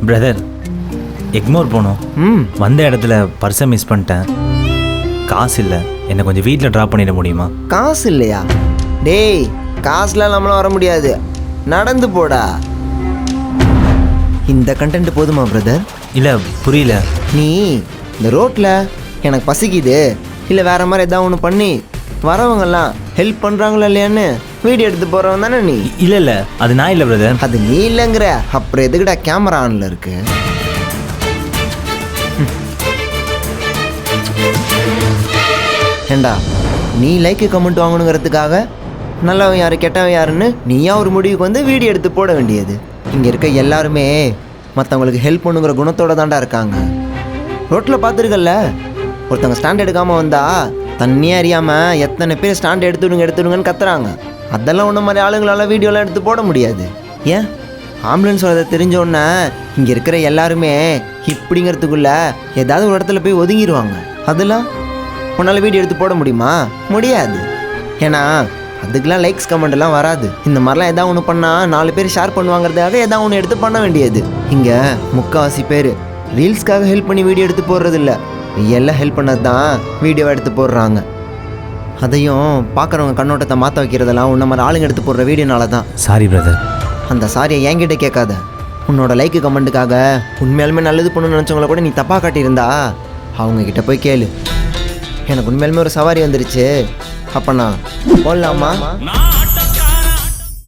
Brother, Egmore போனோம். வந்த இடத்துல பர்ஸை மிஸ் பண்ணிட்டேன். காசு இல்லை. என்னை கொஞ்சம் வீட்டில் ட்ராப் பண்ணிட முடியுமா? காசு இல்லையா? டேய், காசுலாம் நம்மளாம் வர முடியாது. நடந்து போடா. இந்த கண்டென்ட் போதுமா பிரதர்? இல்லை, புரியல. நீ இந்த ரோட்டில் எனக்கு பசிக்குது இல்லை வேற மாதிரி எதாவது ஒன்று பண்ணி வரவங்கெல்லாம் ஹெல்ப் பண்ணுறாங்களா இல்லையான்னு வீடியோ எடுத்து போகிறவன் தானே நீ? இல்லை இல்லை, அது நான் இல்லை பிரதர். அது நீ இல்லைங்கிற அப்புறம் எதுக்குடா கேமரா ஆனில் இருக்கு? ஏண்டா, நீ லைக்கு கமெண்ட் வாங்கணுங்கிறதுக்காக நல்லவன் யாரு கெட்டவன் யாருன்னு நீயா ஒரு முடிவுக்கு வந்து வீடியோ எடுத்து போட வேண்டியது. இங்கே இருக்க எல்லாருமே மற்றவங்களுக்கு ஹெல்ப் பண்ணுங்கிற குணத்தோடு தாண்டா இருக்காங்க. ரோட்டில் பார்த்துருக்கல்ல, ஒருத்தவங்க ஸ்டாண்ட் எடுக்காமல் வந்தால் தண்ணியாக அறியாமல் எத்தனை பேர் ஸ்டாண்ட் எடுத்துடுங்கன்னு கத்துறாங்க. அதெல்லாம் ஒன்று மாதிரி ஆளுங்களால் வீடியோலாம் எடுத்து போட முடியாது. ஏன் ஆம்புலன்ஸ் வரதை தெரிஞ்சோன்னே இங்கே இருக்கிற எல்லாருமே இப்படிங்கிறதுக்குள்ளே ஏதாவது ஒரு இடத்துல போய் ஒதுங்கிடுவாங்க. அதெல்லாம் உன்னால் வீடியோ எடுத்து போட முடியுமா? முடியாது. ஏன்னா அதுக்கெலாம் லைக்ஸ் கமெண்ட்லாம் வராது. இந்த மாதிரிலாம் எதாவது ஒன்று பண்ணால் 4 பேர் ஷேர் பண்ணுவாங்கிறதுக்காக எதாவது ஒன்று எடுத்து பண்ண வேண்டியது. இங்கே முக்கால்வாசி பேர் ரீல்ஸ்க்காக ஹெல்ப் பண்ணி வீடியோ எடுத்து போடுறதில்ல, எல்லாம் ஹெல்ப் பண்ணது தான் வீடியோவை எடுத்து போடுறாங்க. அதையும் பார்க்குறவங்க கண்ணோட்டத்தை மாற்ற வைக்கிறதெல்லாம் உன்ன மாதிரி ஆளுங்க எடுத்து போடுற வீடியோனால தான். Sorry brother. அந்த சாரியை என்கிட்ட கேட்காத. உன்னோட லைக்கு கமெண்ட்டுக்காக உண்மையாலுமே நல்லது பண்ணணும்னு நினச்சவங்கள கூட நீ தப்பாக காட்டியிருந்தா அவங்கக்கிட்ட போய் கேளு. எனக்கு உண்மையாலுமே ஒரு சவாரி வந்துருச்சு, அப்போ நான் போடலாமா?